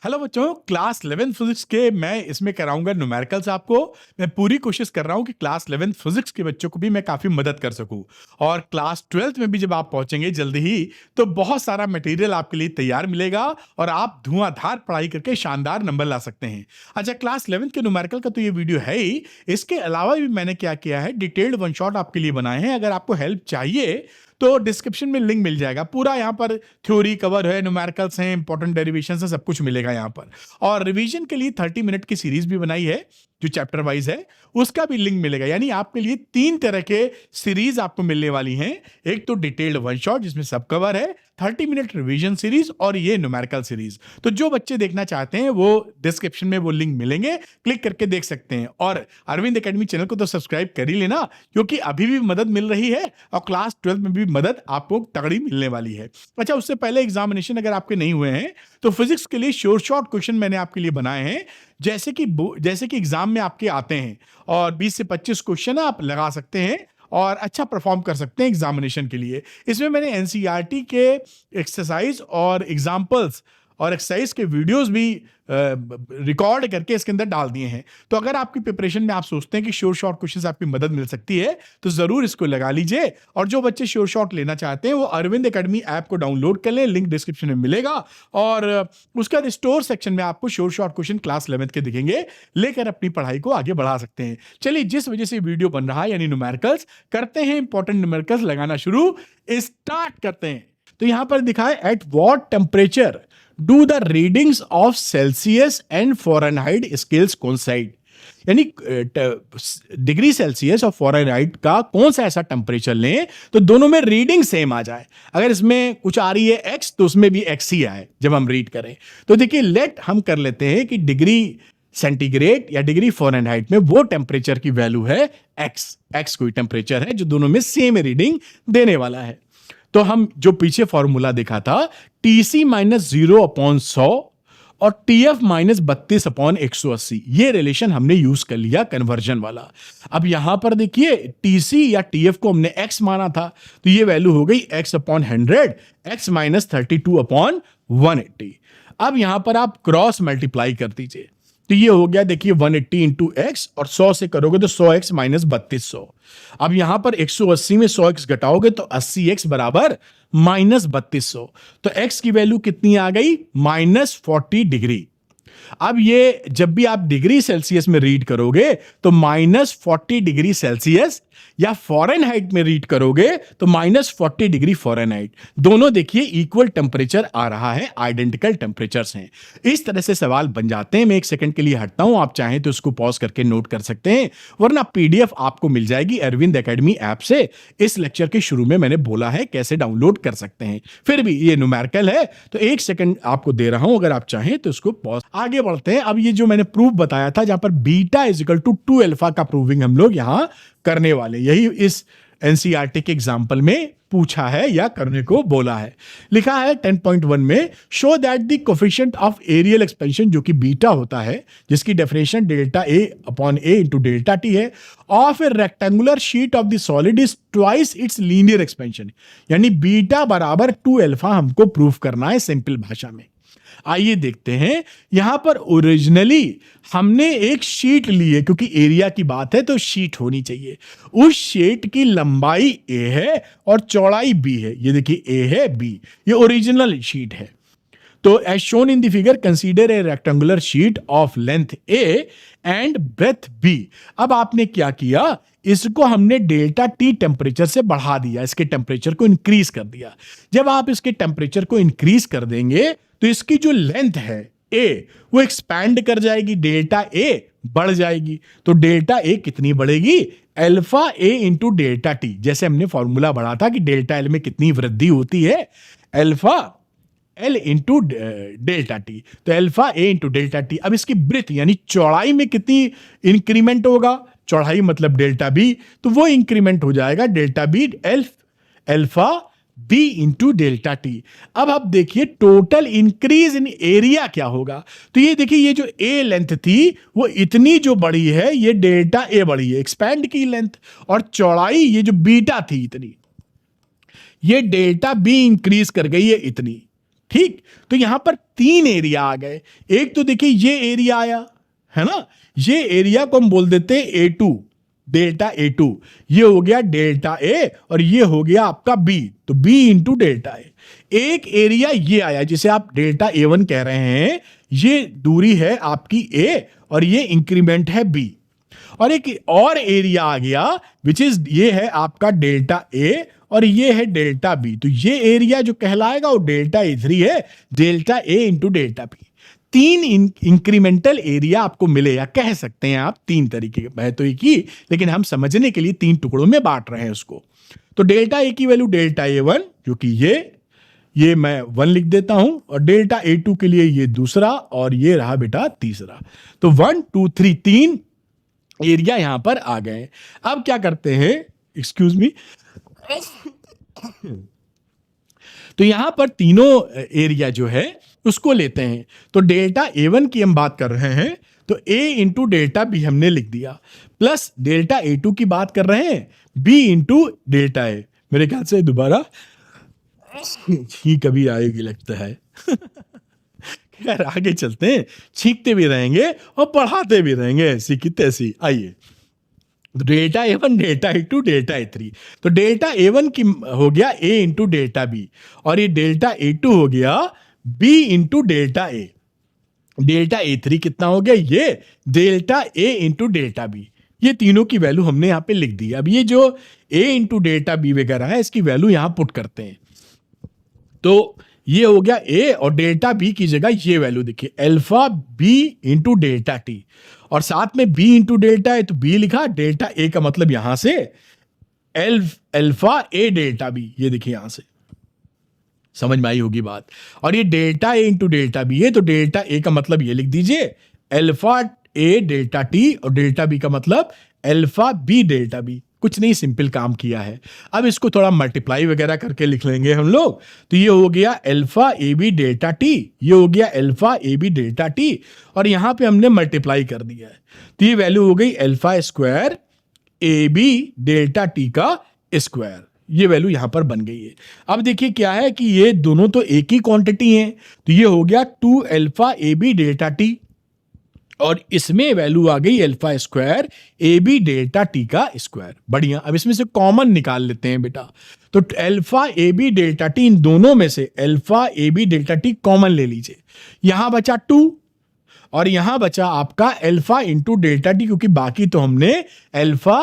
Hello बच्चों, class 11 physics के मैं इसमें कराऊंगा न्यूमेरिकल्स आपको। मैं पूरी कोशिश कर रहा हूं कि क्लास 11 फिजिक्स के बच्चों को भी मैं काफ़ी मदद कर सकूं। और क्लास 12th में भी जब आप पहुंचेंगे जल्दी ही, तो बहुत सारा मटेरियल आपके लिए तैयार मिलेगा और आप धुआंधार पढ़ाई करके शानदार नंबर ला सकते हैं। अच्छा, क्लास 11th के न्यूमेरिकल का तो ये वीडियो है ही। इसके अलावा भी मैंने क्या किया है, डिटेल्ड वन शॉट आपके लिए बनाए हैं। अगर आपको हेल्प चाहिए तो डिस्क्रिप्शन में लिंक मिल जाएगा। पूरा यहाँ पर थ्योरी कवर है, न्यूमेरिकल्स हैं, इंपॉर्टेंट डेरिवेशंस हैं, सब कुछ मिलेगा यहाँ पर। और रिवीजन के लिए 30 मिनट की सीरीज भी बनाई है जो चैप्टर वाइज है, उसका भी लिंक मिलेगा। यानी आपके लिए 3 तरह के सीरीज आपको मिलने वाली हैं। एक तो डिटेल्ड वन शॉट जिसमें सब कवर है, 30 मिनट रिवीजन सीरीज, और ये न्यूमेरिकल सीरीज। तो जो बच्चे देखना चाहते हैं वो डिस्क्रिप्शन में वो लिंक मिलेंगे, क्लिक करके देख सकते हैं। और अरविंद एकेडमी चैनल को तो सब्सक्राइब कर ही लेना, क्योंकि अभी भी मदद मिल रही है और क्लास 12 में भी मदद आपको तगड़ी मिलने वाली है। अच्छा, उससे पहले एग्जामिनेशन अगर आपके नहीं हुए हैं तो फिजिक्स के लिए शॉर्ट क्वेश्चन मैंने आपके लिए बनाए हैं, जैसे कि एग्जाम में आपके आते हैं। और 20 से 25 क्वेश्चन आप लगा सकते हैं और अच्छा परफॉर्म कर सकते हैं एग्जामिनेशन के लिए। इसमें मैंने एनसीईआरटी के एक्सरसाइज और एग्जाम्पल्स और एक्सरसाइज के वीडियोस भी रिकॉर्ड करके इसके अंदर डाल दिए हैं। तो अगर आपकी प्रिपरेशन में आप सोचते हैं कि शॉर्ट क्वेश्चंस आपकी मदद मिल सकती है, तो जरूर इसको लगा लीजिए। और जो बच्चे शॉर्ट लेना चाहते हैं वो अरविंद एकेडमी ऐप को डाउनलोड कर लें, लिंक डिस्क्रिप्शन में मिलेगा। और उसका स्टोर सेक्शन में आपको शॉर्ट क्वेश्चन क्लास 11 के दिखेंगे, लेकर अपनी पढ़ाई को आगे बढ़ा सकते हैं। चलिए, जिस वजह से वीडियो बन रहा है यानी न्यूमेरिकल्स, करते हैं इंपॉर्टेंट न्यूमेरिकल्स लगाना शुरू, स्टार्ट करते हैं। तो यहां पर दिखा है, at what temperature do the readings of Celsius and Fahrenheit scales coincide. यानी डिग्री सेल्सियस और फ़ारेनहाइट का कौन सा ऐसा टेम्परेचर लें तो दोनों में रीडिंग सेम आ जाए। अगर इसमें कुछ आ रही है एक्स तो उसमें भी एक्स ही आए जब हम रीड करें। तो देखिए, लेट हम कर लेते हैं कि डिग्री सेंटीग्रेड या डिग्री फ़ारेनहाइट में वो टेम्परेचर की वैल्यू है एक्स कोई टेम्परेचर है जो दोनों में सेम रीडिंग देने वाला है। तो हम जो पीछे फॉर्मूला देखा था, TC माइनस 0/100 और TF माइनस 32/180, ये रिलेशन हमने यूज कर लिया कन्वर्जन वाला। अब यहां पर देखिए, TC या TF को हमने x माना था, तो ये वैल्यू हो गई x/100, x माइनस 32/180। अब यहां पर आप क्रॉस मल्टीप्लाई कर दीजिए, तो ये हो गया, देखिए 180 इंटू एक्स, और 100 से करोगे तो 100x माइनस 3200। अब यहां पर 180 में 100x घटाओगे तो 80x बराबर माइनस 3200। तो x की वैल्यू कितनी आ गई, -40 डिग्री। अब ये जब भी आप डिग्री सेल्सियस में रीड करोगे तो -40 डिग्री सेल्सियस, या फ़ारेनहाइट में रीड करोगे तो -40 डिग्री फ़ारेनहाइट। दोनों देखिए इक्वल टेम्परेचर आ रहा है, आइडेंटिकल टेम्परेचर्स हैं। इस तरह से सवाल बन जाते हैं। मैं एक सेकंड के लिए हटता हूं, आप चाहें तो उसको पॉज करके नोट कर सकते हैं, वरना PDF आपको मिल जाएगी अरविंद एकेडमी ऐप से। इस लेक्चर के शुरू में मैंने बोला है कैसे डाउनलोड कर सकते हैं। फिर भी ये न्यूमेरिकल है तो एक सेकंड आपको दे रहा हूं, अगर आप चाहें तो उसको पॉज। आगे बढ़ते हैं। अब ये जो मैंने प्रूफ बताया था, जहां पर beta is equal to 2 alpha का प्रूविंग हम लोग यहां करने वाले, यही इस एनसीईआरटी के एग्जाम्पल में पूछा है या करने को बोला है। लिखा है 10.1 में, show that the coefficient of areal expansion, जो कि बीटा होता है, जिसकी definition delta A/A into delta T है, of a rectangular sheet of the solid is twice its linear expansion. यानी बीटा बराबर 2 अल्फा हमको प्रूफ करना है सिंपल भाषा में। आइए देखते हैं। यहां पर ओरिजिनली हमने एक शीट ली है, क्योंकि एरिया की बात है तो शीट होनी चाहिए। उस शीट की लंबाई A है और चौड़ाई B है। ये देखिए, A है, B, ये ओरिजिनल शीट है। तो as shown in the figure, consider a rectangular sheet of length A and breadth B। अब आपने क्या किया, इसको हमने डेल्टा T टेम्परेचर से बढ़ा दिया, इसके टेम्परेचर को इंक्रीज कर दिया। जब आप इसके टेम्परेचर को इंक्रीज कर देंगे तो इसकी जो लेंथ है A, वो एक्सपैंड कर जाएगी, डेल्टा A बढ़ जाएगी। तो डेल्टा A कितनी बढ़ेगी, alpha A into delta T। जैसे हमने फॉर्मूला बढ़ा था कि डेल्टा L में कितनी वृद्धि होती है, alpha L into delta T। तो alpha A into delta T। अब इसकी ब्रेथ यानी चौड़ाई में कितनी इंक्रीमेंट होगा, चौड़ाई मतलब डेल्टा B, तो वो इंक्रीमेंट हो जाएगा delta B alpha B into delta T. अब आप देखिए टोटल इंक्रीज इन एरिया क्या होगा। तो ये देखिए, ये जो A लेंथ थी वो इतनी जो बड़ी है, ये डेल्टा A बड़ी है, एक्सपैंड की लेंथ, और चौड़ाई ये जो बीटा थी इतनी, ये डेल्टा B इंक्रीज कर गई है इतनी। ठीक, तो यहां पर 3 एरिया आ गए। एक तो देखिए ये एरिया आया है ना, ये एरिया को हम बोल देते हैं A2, डेल्टा A2। ये हो गया डेल्टा A और ये हो गया आपका B, तो B इंटू डेल्टा A। एक एरिया ये आया जिसे आप डेल्टा A1 कह रहे हैं, ये दूरी है आपकी A और ये इंक्रीमेंट है B। और एक और एरिया आ गया विच इज ये है आपका डेल्टा A और ये है डेल्टा B। तो ये एरिया जो कहलाएगा वो डेल्टा A3 है, delta A into delta B। 3 incremental area आपको मिले, या कह सकते हैं आप 3 तरीके के, मैं तो एक ही, लेकिन हम समझने के लिए 3 टुकड़ों में बांट रहे हैं उसको। तो डेल्टा A की वैल्यू डेल्टा A1 जो कि ये मैं 1 लिख देता हूं, और डेल्टा A2 के लिए ये दूसरा, और ये रहा बेटा तीसरा। तो 1 2 3 3 एरिया यहां पर आ गए। अब क्या करते हैं, एक्सक्यूज मी, तो यहां पर तीनों एरिया जो है उसको लेते हैं। तो डेल्टा A1 की हम बात कर रहे हैं, तो A इंटू डेल्टा B हमने लिख दिया, प्लस डेल्टा A2 की बात कर रहे हैं, B इंटू डेल्टा A। मेरे ख्याल से दोबारा छींक कभी आएगी लगता है। खैर आगे चलते हैं, छींकते भी रहेंगे और पढ़ाते भी रहेंगे, ऐसी की तैसी। आइए, delta A1 delta A2 delta A3। तो डेल्टा A1 की हो गया A इंटू डेल्टा B, और ये डेल्टा A2 हो गया B into delta A। Delta A3 कितना हो गया, ये delta A into delta B। ये तीनों की वैल्यू हमने यहां पे लिख दी। अब ये जो A इंटू डेल्टा B वगैरह है, इसकी वैल्यू यहां पुट करते हैं। तो ये हो गया A, और डेल्टा B की जगह ये वैल्यू देखिए, alpha B into delta T, और साथ में B इंटू डेल्टा है तो B लिखा, डेल्टा A का मतलब यहां से अल्फा A डेल्टा B, ये देखिए यहां से समझ में आई होगी बात। और ये delta A into delta B है, तो डेल्टा A का मतलब ये लिख दीजिए अल्फा A डेल्टा T, और डेल्टा B का मतलब अल्फा B डेल्टा B। कुछ नहीं, सिंपल काम किया है। अब इसको थोड़ा मल्टीप्लाई वगैरह करके लिख लेंगे हम लोग। तो ये हो गया अल्फा AB डेल्टा T, ये हो गया अल्फा AB डेल्टा T, और यहां पे हमने मल्टीप्लाई कर दिया है, तो ये वैल्यू हो गई alpha square AB delta T का स्क्वायर। ये वैल्यू यहां पर बन गई है। अब देखिए क्या है कि ये दोनों तो एक ही क्वांटिटी हैं, तो ये हो गया 2 अल्फा AB डेल्टा T, और इसमें वैल्यू आ गई alpha square AB delta T का स्क्वायर। बढ़िया, अब इसमें से कॉमन निकाल लेते हैं बेटा। तो अल्फा AB डेल्टा T, इन दोनों में से alpha AB delta T common ले लीजिए। यहां बचा 2, और यहां बचा आपका अल्फा इंटू डेल्टा T, क्योंकि बाकी तो हमने alpha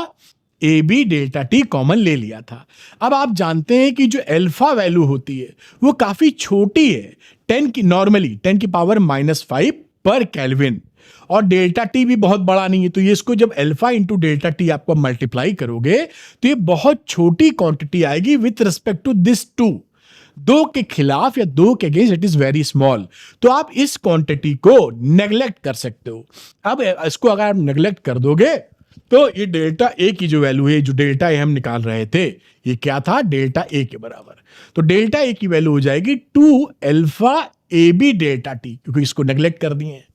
AB delta T common ले लिया था। अब आप जानते हैं कि जो अल्फा वैल्यू होती है वो काफी छोटी है, 10 की पावर -5 पर केल्विन, और डेल्टा T भी बहुत बड़ा नहीं है। तो ये इसको जब अल्फा इंटू डेल्टा T आपको मल्टीप्लाई करोगे तो ये बहुत छोटी क्वांटिटी आएगी विथ रिस्पेक्ट टू दिस 2। 2 के खिलाफ या 2 के against it is very small. तो आप इस क्वांटिटी को नेग्लेक्ट कर सकते हो। अब इसको अगर आप नेग्लेक्ट कर दोगे तो ये डेल्टा A की जो वैल्यू है, जो डेल्टा A हम निकाल रहे थे, ये क्या था, डेल्टा A के बराबर। तो डेल्टा A की वैल्यू हो जाएगी 2 अल्फा AB डेल्टा T, क्योंकि इसको नेग्लेक्ट कर दिए हैं।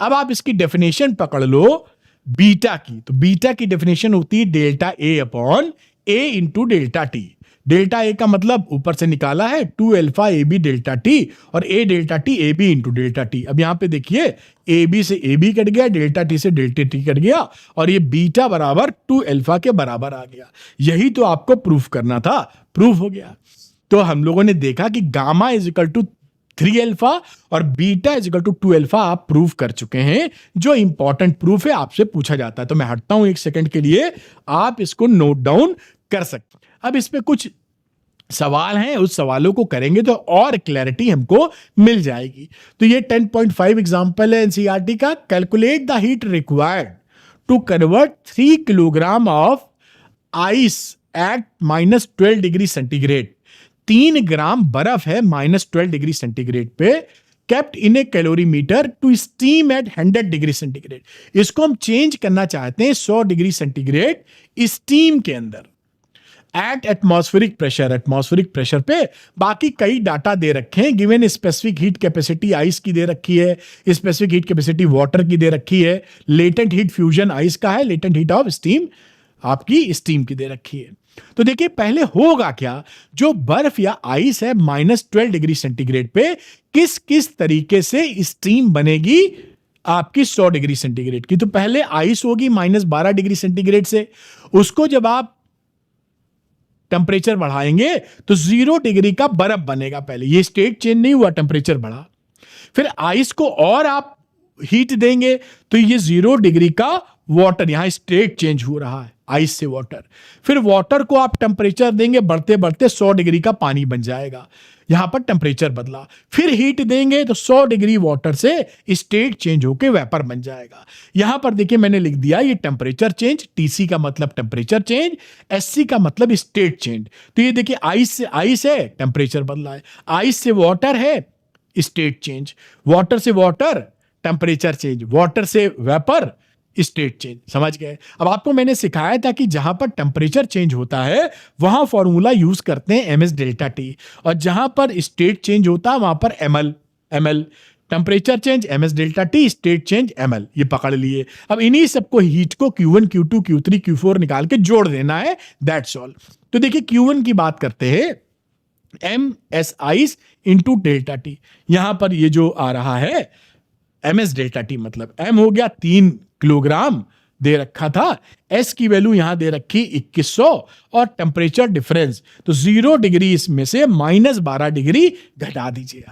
अब आप इसकी डेफिनेशन पकड़ लो बीटा की। तो बीटा की डेफिनेशन होती है delta A upon A into delta T। Delta A का मतलब ऊपर से निकाला है 2 अल्फा AB डेल्टा T, और A delta T AB into delta T। अब यहां पे देखिए AB से AB कट गया, डेल्टा T से डेल्टा T कट गया, और ये बीटा बराबर 2 अल्फा के बराबर आ गया। यही तो आपको प्रूफ करना था, प्रूफ हो गया। तो हम लोगों ने देखा कि gamma is equal to 3 alpha और beta is equal to 2 alpha आप प्रूफ कर चुके हैं। जो इंपॉर्टेंट प्रूफ है आपसे पूछा जाता है। तो मैं हटता हूं 1 सेकंड के लिए, आप इसको नोट डाउन कर सकते हैं। अब इस पे कुछ सवाल हैं, उस सवालों को करेंगे तो और क्लैरिटी हमको मिल जाएगी। तो ये 10.5 एग्जांपल है एनसीईआरटी का। Calculate the heat required to convert 3 kilogram of ice at -12 degree centigrade. 3 gram बर्फ है -12 डिग्री सेंटीग्रेड पे, kept in a calorimeter to steam at 100 degree centigrade. इसको हम चेंज करना चाहते हैं 100 डिग्री सेंटीग्रेड स्टीम के अंदर एट एटमॉस्फेरिक प्रेशर पे। बाकी कई डाटा दे रखे हैं, given specific heat capacity ice की दे रखी है, स्पेसिफिक हीट कैपेसिटी वाटर की दे रखी है, लेटेंट हीट फ्यूजन आइस का है, लेटेंट हीट ऑफ स्टीम आपकी स्टीम की दे रखी है। तो देखिए पहले होगा क्या, जो बर्फ या आइस है -12 डिग्री सेंटीग्रेड पे किस किस तरीके से स्टीम बनेगी आपकी 100 डिग्री सेंटीग्रेड की। तो पहले आइस होगी -12 डिग्री सेंटीग्रेड से, उसको जब आप टेम्परेचर बढ़ाएंगे तो 0 डिग्री का बर्फ बनेगा। पहले ये स्टेट चेंज नहीं हुआ, टेम्परेचर बढ़ा। फिर आइस को और आप हीट देंगे तो ये 0 डिग्री का वाटर, यहां स्टेट चेंज हो रहा है आइस से वाटर। फिर वाटर को आप टेम्परेचर देंगे, बढ़ते बढ़ते 100 डिग्री का पानी बन जाएगा, यहां पर टेम्परेचर बदला। फिर हीट देंगे तो 100 डिग्री वाटर से स्टेट चेंज होकर वेपर बन जाएगा। यहां पर देखिए मैंने लिख दिया ये टेम्परेचर चेंज, टीसी का मतलब टेम्परेचर चेंज, एससी का मतलब स्टेट चेंज। तो ये देखिए आइस से आइस है, टेम्परेचर बदला है, आइस से वाटर है, स्टेट चेंज, वाटर से वाटर, टेम्परेचर चेंज, वाटर से वेपर, स्टेट चेंज। समझ गए? अब आपको मैंने सिखाया था कि जहां पर टेम्परेचर चेंज होता है वहां फॉर्मूला यूज करते हैं एमएस डेल्टा टी, और जहां पर स्टेट चेंज होता है वहां पर ML. Temperature change MS delta T, state change ML, ये पकड़ लिए। अब इन्हीं सबको हीट को Q1 Q2 Q3 Q4 निकाल के जोड़ देना है, दैट्स ऑल। तो देखिए Q1 की बात करते हैं, M S ice into delta T. यहां पर ये जो आ रहा है एम एस डेल्टा टी, मतलब एम हो गया 3 किलोग्राम दे रखा था, एस की वैल्यू यहां दे रखी 2100, और टेम्परेचर डिफरेंस तो 0 डिग्री इसमें से -12 डिग्री घटा दीजिए।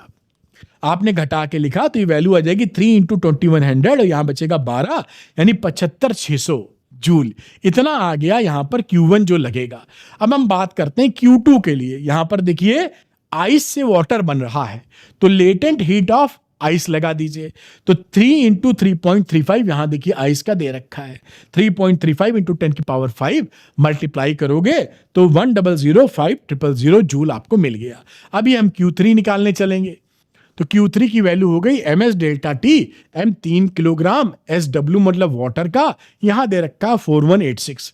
आपने घटा के लिखा तो ये वैल्यू आ जाएगी 3 इंटू 2100, और यहां बचेगा 12, यानी 75600 जूल। इतना आ गया यहां पर Q1 जो लगेगा। अब हम बात करते हैं Q2 के लिए। यहां पर देखिए आइस से वाटर बन रहा है तो लेटेंट हीट ऑफ आइस लगा दीजिए। तो 3 इंटू 3.35, यहां देखिए आइस का दे रखा है, 3.35 इंटू 10⁵ मल्टीप्लाई करोगे तो 1005000 जूल आपको मिल गया। अभी हम Q3 निकालने चलेंगे। तो Q3 की वैल्यू हो गई M S delta T, M 3 kilogram, S W मतलब वाटर का यहां दे रखा 4186,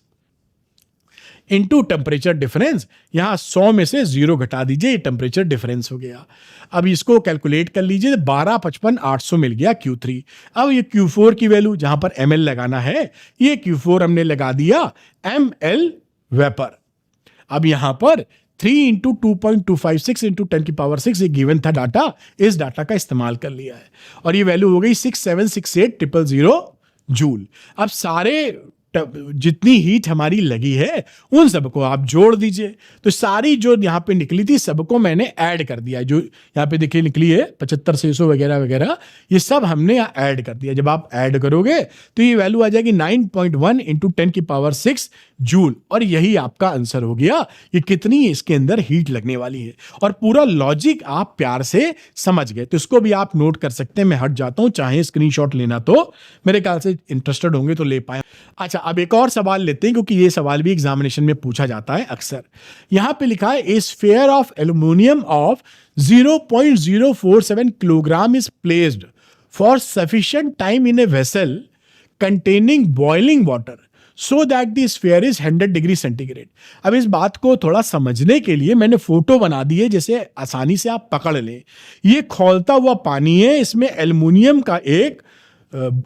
इंटू टेम्परेचर डिफरेंस, यहां 100 में से 0 घटा दीजिए, टेम्परेचर डिफरेंस हो गया। अब इसको कैलकुलेट कर लीजिए, 1255,800 मिल गया Q3। अब ये Q4 की वैल्यू जहां पर ml लगाना है, ये Q4 हमने लगा दिया ml वेपर। अब यहां पर 3 इंटू 2.256 इंटू 10⁶ ये गिवन था डाटा, इस डाटा का इस्तेमाल कर लिया है, और ये वैल्यू हो गई 6768,000 जूल। अब सारे जितनी हीट हमारी लगी है उन सबको आप जोड़ दीजिए। तो सारी जो यहाँ पे निकली थी सबको मैंने ऐड कर दिया, जो यहाँ पे देखिए निकली है 75,600 वगैरह वगैरह, ये सब हमने यहाँ ऐड कर दिया। जब आप ऐड करोगे तो ये वैल्यू आ जाएगी 9.1 इंटू 10⁶ जूल, और यही आपका आंसर हो गया कि कितनी इसके अंदर हीट लगने वाली है। और पूरा लॉजिक आप प्यार से समझ गए, तो इसको भी आप नोट कर सकते हैं। मैं हट जाता हूं, चाहे स्क्रीनशॉट लेना तो मेरे ख्याल से इंटरेस्टेड होंगे तो ले पाए। अच्छा, अब एक और सवाल लेते हैं, क्योंकि ये सवाल भी एग्जामिनेशन में पूछा जाता है अक्सर। यहां पे लिखा है ए sphere of aluminium of 0.047 kilogram is placed for sufficient time in a vessel containing boiling water so that the sphere is 100 degree centigrade. अब इस बात को थोड़ा समझने के लिए मैंने फोटो बना दी है, जैसे आसानी से आप पकड़ लें। ये खौलता हुआ पानी है, इसमें एल्यूमिनियम का एक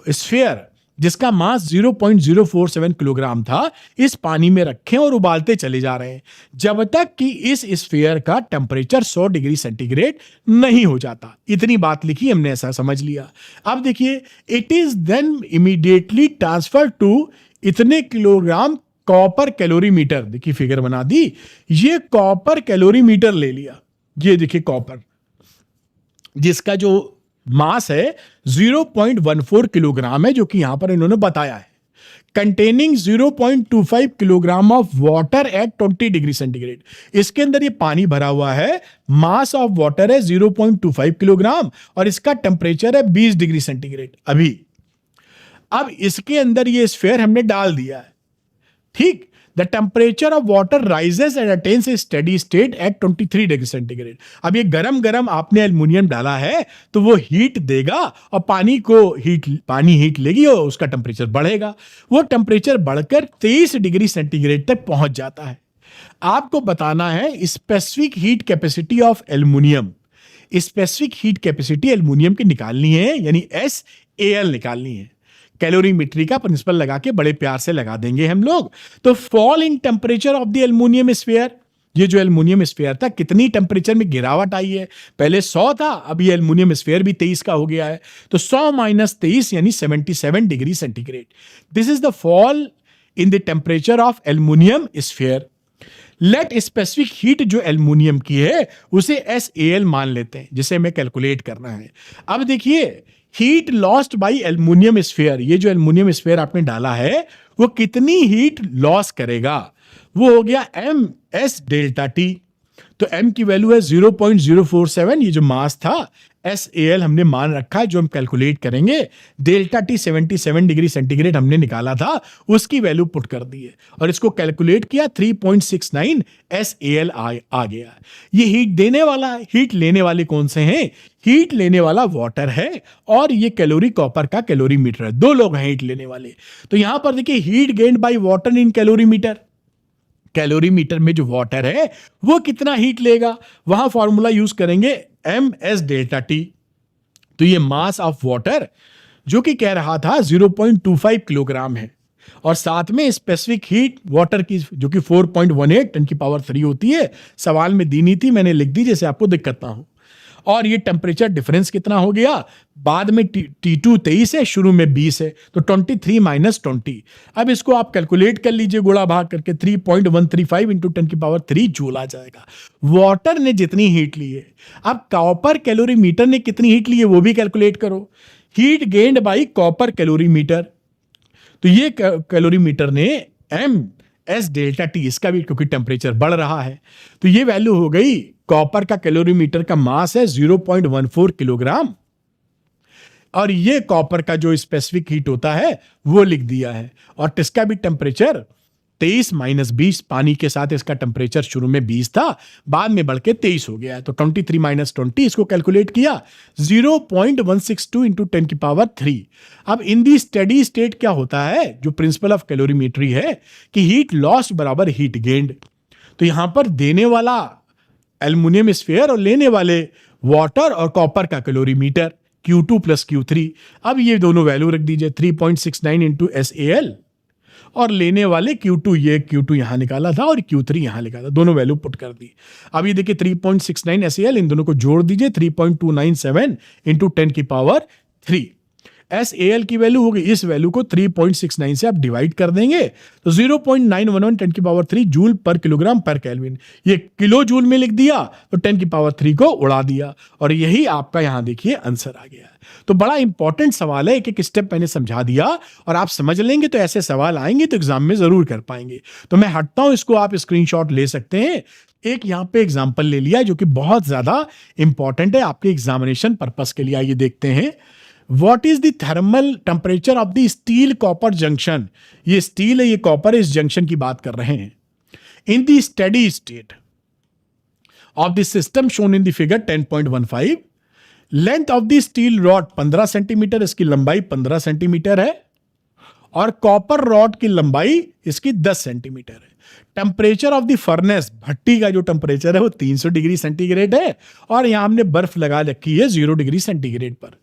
स्फीयर जिसका मास 0.047 किलोग्राम था, इस पानी में रखें और उबालते चले जा रहे हैं जब तक कि इस स्फीयर का टेम्परेचर 100 डिग्री सेंटीग्रेड नहीं हो जाता। इतनी बात लिखी, हमने ऐसा समझ लिया। अब देखिए, it is then immediately transfer to इतने किलोग्राम कॉपर कैलोरीमीटर। देखिए फिगर बना दी, ये कॉपर कैलोरीमीटर ले लिया। ये देखिए कॉपर, जिसका जो मास है 0.14 किलोग्राम है, जो कि यहां पर इन्होंने बताया है, containing 0.25 kilogram of water at 20 degree centigrade. इसके अंदर ये पानी भरा हुआ है, मास ऑफ वाटर है 0.25 किलोग्राम, और इसका टेम्परेचर है 20 डिग्री सेंटीग्रेड। अभी अब इसके अंदर ये स्फीयर हमने डाल दिया है, ठीक। The temperature of water rises and attains a steady state at 23 degree centigrade. अब ये गरम गरम आपने एल्युमिनियम डाला है तो वो हीट देगा, और पानी हीट लेगी और उसका टेम्परेचर बढ़ेगा। वो टेम्परेचर बढ़कर 23 डिग्री सेंटीग्रेड तक पहुंच जाता है। आपको बताना है specific heat capacity of aluminium. Specific heat capacity aluminium की निकालनी है, यानी SAL निकालनी है। कैलोरीमेट्री का प्रिंसिपल लगा के बड़े प्यार से लगा देंगे हम लोग। तो fall in temperature of the aluminium sphere, ये जो एल्युमिनियम स्फीयर था कितनी टेम्परेचर में गिरावट आई है, पहले 100 था, अब ये एल्युमिनियम स्फीयर भी 23 का हो गया है, तो 100 माइनस 23 यानी 77 degree centigrade. This is the fall in the temperature of aluminium sphere. Let specific heat जो एल्युमिनियम की है उसे SAL मान लेते हैं, जिसे हमें कैलकुलेट करना है। अब देखिए heat lost by aluminium sphere, ये जो एल्युमिनियम स्फीयर आपने डाला है वो कितनी हीट लॉस करेगा, वो हो गया MS डेल्टा टी। तो M की वैल्यू है 0.047, ये जो मास था SAL हमने मान रखा है, जो हम कैलकुलेट करेंगे। डेल्टा टी 77 डिग्री सेंटीग्रेड हमने निकाला था, उसकी वैल्यू पुट कर दी है और इसको कैलकुलेट किया, 3.69 SAL आ गया। ये हीट देने वाला है, हीट लेने वाले कौन से हैं, हीट लेने वाला वाटर है और ये कैलोरी कॉपर का कैलोरीमीटर है, दो लोग हैं हीट लेने वाले। तो यहां पर देखिए heat gained by water in calorimeter, calorimeter में जो वाटर है वो कितना हीट लेगा, वहां फॉर्मूला यूज करेंगे MS डेल्टा टी। तो ये मास ऑफ वाटर जो कि कह रहा था 0.25 किलोग्राम है, और साथ में स्पेसिफिक हीट वाटर की जो कि 4.18 10 की पावर 3 होती है, सवाल में दी नहीं थी, मैंने लिख दी जैसे आपको दिक्कत ना हो। और ये टेम्परेचर डिफरेंस कितना हो गया, बाद में T2 23 है, शुरू में 20 है, तो 23 माइनस 20। अब इसको आप कैलकुलेट कर लीजिए, गुणा भाग करके 3.135 इंटू 10 की पावर 3 जूल आ जाएगा। वाटर ने जितनी हीट ली है, अब कॉपर कैलोरीमीटर ने कितनी हीट ली है वो भी कैलकुलेट करो। Heat gained by copper calorimeter, तो ये कैलोरीमीटर ने MS डेल्टा टी, इसका भी क्योंकि टेम्परेचर बढ़ रहा है, तो ये वैल्यू हो गई, कॉपर का कैलोरीमीटर का मास है 0.14 किलोग्राम, और ये कॉपर का जो स्पेसिफिक हीट होता है वो लिख दिया है, और इसका भी टेम्परेचर 23 माइनस 20, पानी के साथ इसका टेम्परेचर शुरू में 20 था, बाद में बढ़ के 23 हो गया है, तो 23 माइनस 20 इसको कैलकुलेट किया, 0.162 इंटू 10 की पावर 3। अब इन दी स्टेडी स्टेट क्या होता है, जो प्रिंसिपल ऑफ कैलोरीमेट्री है कि हीट लॉस बराबर हीट गेन्ड। तो यहां पर देने वाला एल्युमिनियम स्फीयर और लेने वाले वाटर और कॉपर का कैलोरीमीटर Q2 प्लस Q3। अब ये दोनों वैल्यू रख दीजिए, 3.69 इंटू SAL, और लेने वाले Q2, ये Q2 यहां निकाला था और Q3 यहां निकाला, दोनों वैल्यू पुट कर दी। अब ये देखिए 3.69 SAL, इन दोनों को जोड़ दीजिए, 3.297 इंटू 10 की पावर 3। SAL की वैल्यू होगी, इस वैल्यू को 3.69 से आप डिवाइड कर देंगे तो 0.911 10 की पावर 3 जूल पर किलोग्राम पर केल्विन। ये किलो जूल में लिख दिया तो 10 की पावर 3 को उड़ा दिया, और यही आपका यहां देखिए आंसर आ गया। तो बड़ा इंपॉर्टेंट सवाल है, एक एक स्टेप मैंने समझा दिया, और आप समझ लेंगे तो ऐसे सवाल आएंगे तो एग्जाम में जरूर कर पाएंगे। तो मैं हटता हूं, इसको आप स्क्रीनशॉट ले सकते हैं। एक यहां पे एग्जाम्पल ले लिया जो कि बहुत ज्यादा इंपॉर्टेंट है आपके एग्जामिनेशन पर्पस के लिए। आइए देखते हैं, What is the thermal temperature of the steel copper junction? ये स्टील है, ये कॉपर है, इस जंक्शन की बात कर रहे हैं। In the steady state of the system shown in the figure 10.15, length of the steel rod 15 centimetre, इसकी लंबाई 15 सेंटीमीटर है, और कॉपर रॉड की लंबाई इसकी 10 सेंटीमीटर है। टेम्परेचर ऑफ द फर्नेस, भट्टी का जो टेम्परेचर है वो 300 डिग्री सेंटीग्रेड है, और यहां हमने बर्फ लगा रखी है 0 डिग्री सेंटीग्रेड पर।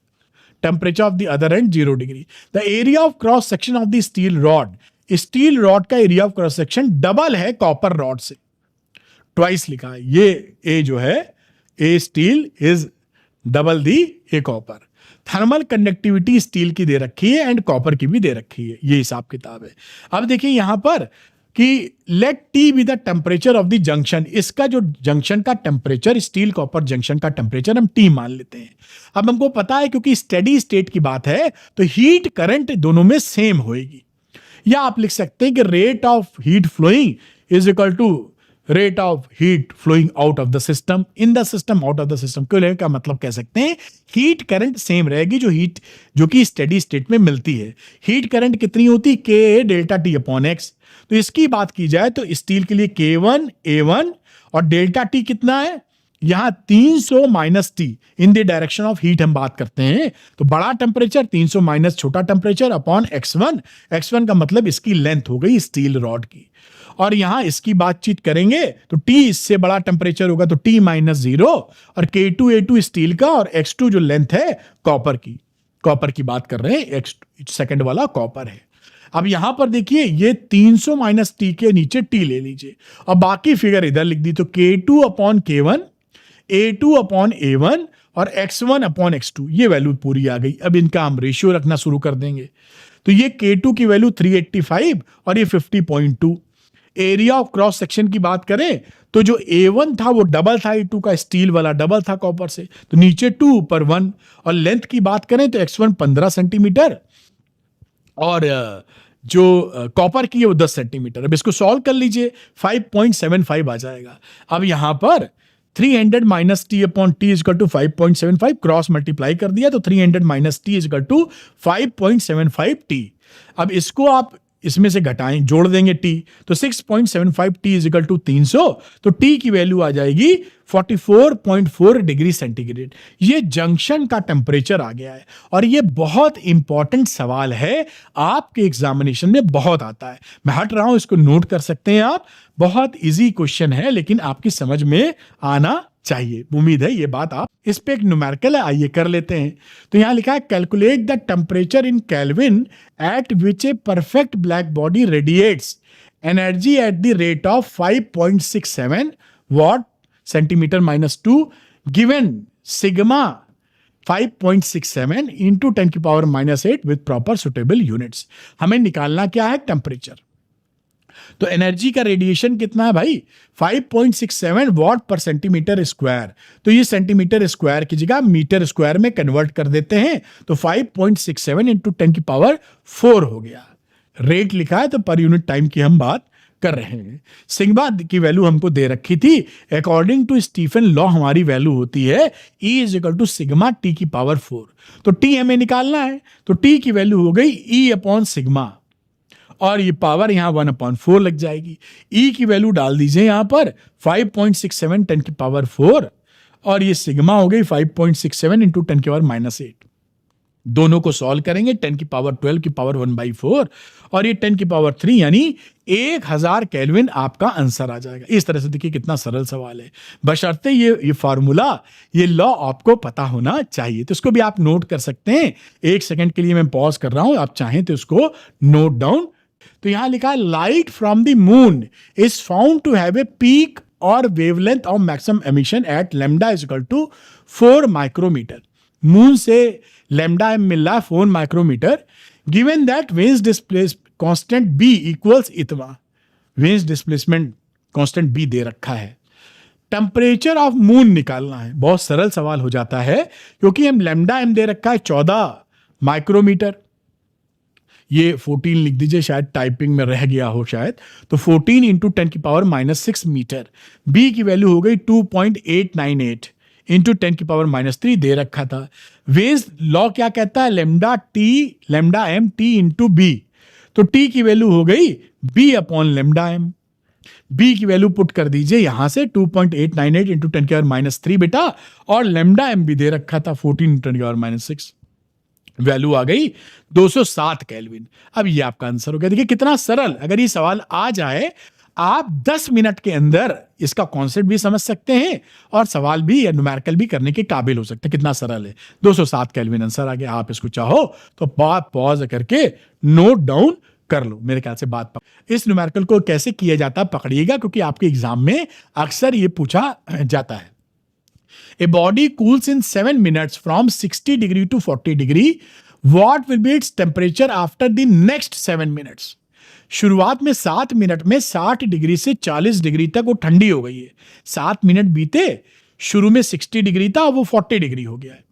Temperature of the other end 0 degree. The area of cross section of the steel rod, steel rod का area of cross section double है कॉपर रॉड से, ट्वाइस लिखा है। ये ए जो है, A steel is double the A copper. Thermal conductivity steel की दे रखी है एंड कॉपर की भी दे रखी है, ये हिसाब किताब है। अब देखिए यहां पर कि let T be the temperature of the junction, इसका जो जंक्शन का टेम्परेचर, स्टील कॉपर जंक्शन का टेम्परेचर हम टी मान लेते हैं। अब हमको पता है क्योंकि स्टेडी स्टेट की बात है तो हीट करंट दोनों में सेम होएगी, या आप लिख सकते हैं कि rate of heat flowing is equal to rate of heat flowing out of the system in the system out of the system. क्यों का मतलब कह सकते हैं हीट करंट सेम रहेगी, जो कि स्टेडी स्टेट में मिलती है। हीट करंट कितनी होती है, K delta T upon x. तो इसकी बात की जाए तो स्टील के लिए K1 A1 और डेल्टा टी कितना है, यहां 300 minus T in the direction of heat हम बात करते हैं, तो बड़ा टेम्परेचर 300 माइनस छोटा टेम्परेचर अपॉन x1। x1 का मतलब इसकी लेंथ हो गई स्टील रॉड की, और यहां इसकी बातचीत करेंगे तो T इससे बड़ा टेम्परेचर होगा तो T माइनस 0, और K2 A2 स्टील का और x2 जो लेंथ है कॉपर की। कॉपर की बात कर रहे हैं, एक सेकंड वाला कॉपर है। अब यहां पर देखिए ये 300 माइनस टी के नीचे टी ले लीजिए और बाकी फिगर इधर लिख दी, तो K2 upon K1, A2 upon A1 और X1 अपॉन X2, ये वैल्यू पूरी आ गई। अब इनका हम रेशियो रखना शुरू कर देंगे, तो ये K2 की वैल्यू 385 और ये 50.2। एरिया ऑफ क्रॉस सेक्शन की बात करें तो जो A1 था वो डबल था A2 का, स्टील वाला डबल था कॉपर से, तो नीचे 2 ऊपर 1। और लेंथ की बात करें तो X1 15 सेंटीमीटर और जो कॉपर की है वो 10 सेंटीमीटर। अब इसको सॉल्व कर लीजिए, 5.75 आ जाएगा। अब यहां पर 300 minus T upon T is equal to 5.75, cross multiply कर दिया तो 300 minus T is equal to 5.75 T. अब इसको आप इसमें से घटाएं, जोड़ देंगे टी, तो 6.75 टी इजिकल टू 300, तो टी की वैल्यू आ जाएगी 44.4 डिग्री सेंटीग्रेड। ये जंक्शन का टेम्परेचर आ गया है और ये बहुत इंपॉर्टेंट सवाल है, आपके एग्जामिनेशन में बहुत आता है। मैं हट रहा हूं, इसको नोट कर सकते हैं आप, बहुत इजी क्वेश्चन है लेकिन आपकी समझ में आना चाहिए। उम्मीद है ये बात आप, इस पे एक न्यूमेरिकल है, आइए कर लेते हैं। तो यहां लिखा है calculate the temperature in kelvin eight which a perfect black body radiates energy at the rate of 5.67 what centimetre minus 2 given sigma 5.67 into 10 की power minus 8 with proper suitable units. हमें निकालना क्या है, टेम्परेचर। तो एनर्जी का radiation कितना है भाई, 5.67 वॉट पर सेंटीमीटर स्क्वायर। तो ये सेंटीमीटर स्क्वायर की जगह मीटर स्क्वायर में कन्वर्ट कर देते हैं, तो 5.67 इंटू 10 की पावर 4 हो गया। रेट लिखा है तो पर यूनिट टाइम की हम बात कर रहे हैं। सिग्मा की वैल्यू हमको दे रखी थी, अकॉर्डिंग टू स्टीफन लॉ हमारी वैल्यू होती है E is equal to sigma T की पावर 4। तो टी हमें निकालना है, तो टी की वैल्यू हो गई E अपॉन सिग्मा और ये पावर यहां 1/4 लग जाएगी। E की वैल्यू डाल दीजिए यहां पर 5.67 10 की पावर 4 और ये सिग्मा हो गई 5.67 इंटू 10 की पावर माइनस 8। दोनों को सॉल्व करेंगे, 10 की पावर 12 की पावर 1/4 और ये 10 की पावर 3 यानी 1000 केल्विन आपका आंसर आ जाएगा। इस तरह से देखिए कितना सरल सवाल है, बशर्ते ये फार्मूला, ये लॉ आपको पता होना चाहिए। तो इसको भी आप नोट कर सकते हैं। एक सेकंड के लिए मैं पॉज कर रहा हूं, आप चाहें तो इसको नोट डाउन। तो यहां लिखा है light from the moon is found to have a peak और wavelength of maximum emission at lambda is equal to 4 micrometre. Moon से लैम्डा एम मिल रहा है 4 micrometre, given that Wien's displacement constant B equals इतना। Wien's displacement constant B दे रखा है, temperature of moon निकालना है। बहुत सरल सवाल हो जाता है क्योंकि हम लैम्डा एम दे रखा है 14 माइक्रोमीटर, ये 14 लिख दीजिए, शायद टाइपिंग में रह गया हो शायद, तो 14 इंटू 10 की पावर माइनस 6 मीटर। बी की वैल्यू हो गई 2.898 इंटू 10 की पावर माइनस 3 दे रखा था। वेन्स लॉ क्या कहता है, lambda M T into B, तो टी की वैल्यू हो गई B upon lambda M. B की वैल्यू पुट कर दीजिए यहां से 2.898 इंटू 10 की पावर माइनस 3 बेटा, और लैम्डा एम भी दे रखा था 14 इंटू 10 की पावर माइनस 6, वैल्यू आ गई 207 केल्विन। अब ये आपका आंसर हो गया। देखिए कितना सरल, अगर ये सवाल आ जाए आप 10 मिनट के अंदर इसका कॉन्सेप्ट भी समझ सकते हैं और सवाल भी या न्यूमेरिकल भी करने के काबिल हो सकते हैं। कितना सरल है, 207 केल्विन आंसर आ गया। आप इसको चाहो तो पॉज करके नोट डाउन कर लो। मेरे ख्याल से बात इस न्यूमेरिकल को कैसे किया जाता है पकड़िएगा, क्योंकि आपके एग्जाम में अक्सर ये पूछा जाता है। A body cools in 7 minutes from 60 degree to 40 degree. What will be its temperature after the next 7 minutes? शुरुआत में 7 मिनट में 60 डिग्री से 40 डिग्री तक वो ठंडी हो गई है। 7 मिनट बीते, शुरू में 60 डिग्री था, वो 40 डिग्री हो गया है।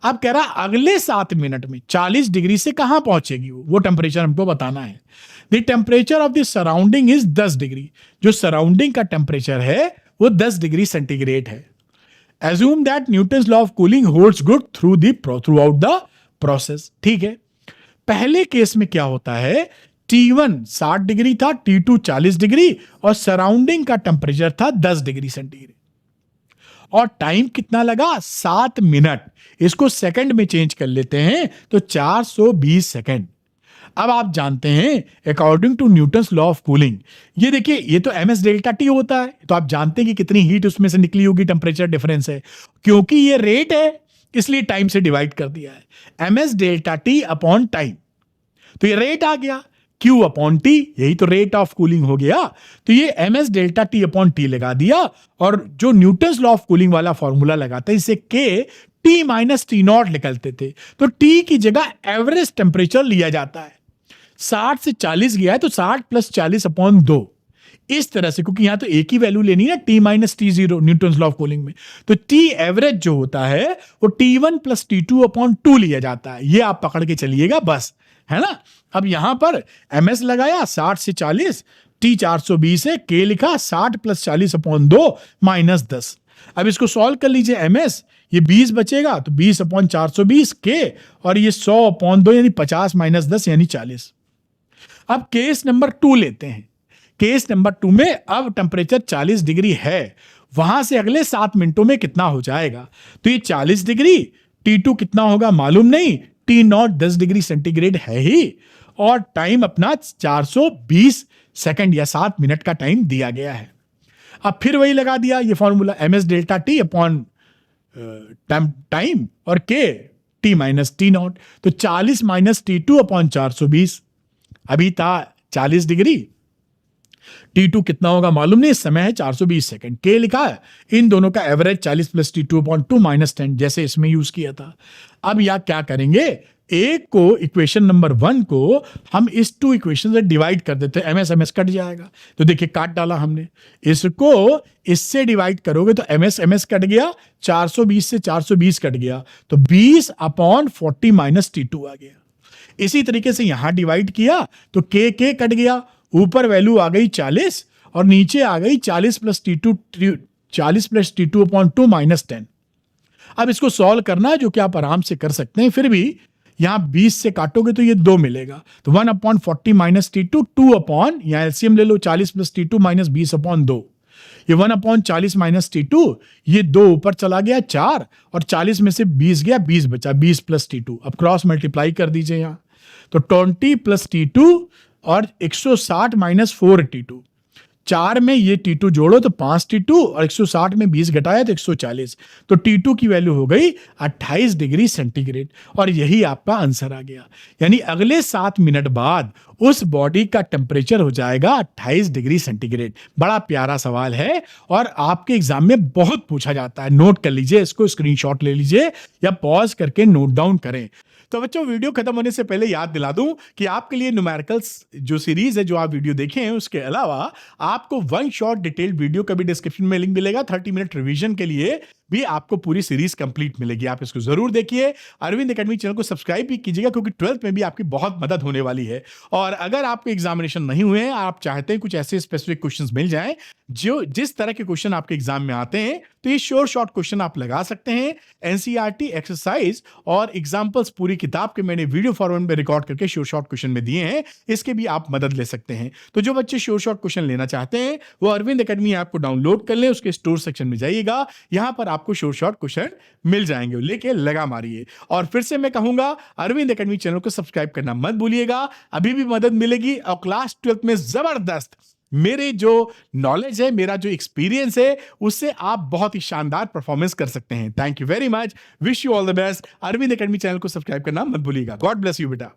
अब कह रहा अगले 7 मिनट में 40 डिग्री से कहां पहुंचेगी वो टेम्परेचर हमको बताना है। The temperature of the surrounding is 10 degree. जो सराउंडिंग का टेम्परेचर है वो 10 डिग्री सेंटीग्रेड है। Assume that Newton's law of cooling holds good throughout the process. ठीक है, पहले केस में क्या होता है, T1 60 डिग्री था, T2 40 डिग्री और सराउंडिंग का टेम्परेचर था 10 डिग्री सेंटीग्रेड, और टाइम कितना लगा, 7 मिनट। इसको सेकंड में चेंज कर लेते हैं तो 420 सेकंड। अब आप जानते हैं according to Newton's law of cooling, ये देखिए ये तो ms डेल्टा टी होता है, तो आप जानते हैं कि कितनी हीट उसमें से निकली होगी, टेम्परेचर डिफरेंस है। क्योंकि ये रेट है इसलिए टाइम से डिवाइड कर दिया है। ms delta T upon time, तो ये रेट आ गया, Q अपॉन टी, यही तो रेट ऑफ कूलिंग हो गया। तो ये ms delta T upon T लगा दिया, और जो न्यूटन्स लॉ ऑफ कूलिंग वाला फॉर्मूला लगाते हैं इसे K T minus T not निकलते थे, तो T की जगह एवरेज टेम्परेचर लिया जाता है। 60 से 40 गया है तो 60 प्लस 40 अपॉन 2, इस तरह से, क्योंकि यहां तो एक ही वैल्यू लेनी है ना, T minus T zero Newton's law of cooling में, तो T एवरेज जो होता है वो T1 प्लस T2 अपॉन 2 लिया जाता है। ये आप पकड़ के चलिएगा बस, है ना। अब यहां पर ms लगाया 60 से 40, T 420 है, K लिखा 60 प्लस 40 अपॉन 2 माइनस 10। अब इसको सॉल्व कर लीजिए, ms ये 20 बचेगा तो 20 अपॉन 420 K, और ये 100 अपॉन 2 यानी 50 माइनस 10 यानी 40। अब केस नंबर 2 लेते हैं। केस नंबर 2 में अब टेम्परेचर 40 डिग्री है, वहां से अगले 7 मिनटों में कितना हो जाएगा, तो ये 40 डिग्री, T2 कितना होगा मालूम नहीं, T नॉट 10 डिग्री सेंटीग्रेड है ही, और टाइम अपना 420 सेकंड या 7 मिनट का टाइम दिया गया है। अब फिर वही लगा दिया ये formula, ms delta T upon time और K T minus T not, तो 40 माइनस T2 अपॉन 420, अभी था 40 डिग्री, T2 कितना होगा मालूम नहीं, इस समय है 420 सेकंड, K लिखा है, इन दोनों का average 40 plus T2 upon 2 minus 10, जैसे इसमें यूज किया था। अब या क्या करेंगे, एक को इक्वेशन नंबर 1 को हम इस 2 इक्वेशन से डिवाइड कर देते हैं, ms कट जाएगा, तो देखिए काट डाला हमने, इसको इससे डिवाइड करोगे तो ms कट गया, 420 से 420 कट गया, तो 20 अपॉन 40 माइनस T2 आ गया। इसी तरीके से यहां डिवाइड किया तो K कट गया, ऊपर वैल्यू आ गई 40 और नीचे आ गई 40 प्लस T2 अपॉन 2 माइनस 10। अब इसको सॉल्व करना है, जो कि आप आराम से कर सकते हैं, फिर भी यहां 20 से काटोगे तो ये 2 मिलेगा, तो 1 अपॉन 40 माइनस T2, 2 अपॉन, यहां एलसीएम ले लो, 40 प्लस T2 माइनस 20 अपॉन 2, ये 1 अपॉन 40 माइनस T2, ये 2 ऊपर चला गया 4, और 40 में से 20 गया, 20 बचा, 20 प्लस T2, अब क्रॉस मल्टीप्लाई कर दीजिए यहां, तो 20 प्लस T2 और 160 माइनस 4 T2, 4 में ये T2 जोड़ो तो 5 T2, और 160 में 20 घटाया तो 140, तो T2 की वैल्यू हो गई 28 डिग्री सेंटीग्रेड, और यही आपका आंसर आ गया। यानी अगले 7 मिनट बाद उस बॉडी का टेम्परेचर हो जाएगा 28 डिग्री सेंटीग्रेड। बड़ा प्यारा सवाल है और आपके एग्जाम में बहुत पूछा जाता है, नोट कर लीजिए, इसको स्क्रीनशॉट ले लीजिए या पॉज करके नोट डाउन करें। तो बच्चों, वीडियो खत्म होने से पहले याद दिला दूं कि आपके लिए न्यूमेरिकल्स जो सीरीज है जो आप वीडियो देखे हैं, उसके अलावा आपको वन शॉट डिटेल्ड वीडियो का भी डिस्क्रिप्शन में लिंक मिलेगा। 30 मिनट रिवीजन के लिए भी आपको पूरी सीरीज कंप्लीट मिलेगी, आप इसको जरूर देखिए। अरविंद एकेडमी चैनल को सब्सक्राइब भी कीजिएगा, क्योंकि 12th में भी आपकी बहुत मदद होने वाली है। और अगर आपके एग्जामिनेशन नहीं हुए हैं, आप चाहते हैं कुछ ऐसे स्पेसिफिक क्वेश्चंस मिल जाएं जो जिस तरह के क्वेश्चन आपके एग्जाम में आते हैं, तो ये श्योर शॉर्ट क्वेश्चन आप लगा सकते हैं। एनसीईआरटी एक्सरसाइज और एग्जाम्पल्स पूरी किताब के मैंने वीडियो फॉर्मेट में रिकॉर्ड करके श्योर शॉर्ट क्वेश्चन में दिए हैं, इसके भी आप मदद ले सकते हैं। तो जो बच्चे श्योर शॉर्ट क्वेश्चन लेना चाहते हैं वो अरविंद एकेडमी ऐप को डाउनलोड कर लें, उसके स्टोर सेक्शन में जाइएगा, यहां पर आपको श्योर शॉर्ट क्वेश्चन मिल जाएंगे, लेके लगा मारिए। और फिर से मैं कहूंगा, अरविंद एकेडमी चैनल को सब्सक्राइब करना मत भूलिएगा, अभी भी मदद मिलेगी। और क्लास 12th में जबरदस्त मेरे जो नॉलेज है, मेरा जो एक्सपीरियंस है, उससे आप बहुत ही शानदार परफॉर्मेंस कर सकते हैं। Thank you very much, wish you all the best. Arvind academy channel को सब्सक्राइब करना मत भूलिएगा। गॉड ब्लेस यू बेटा।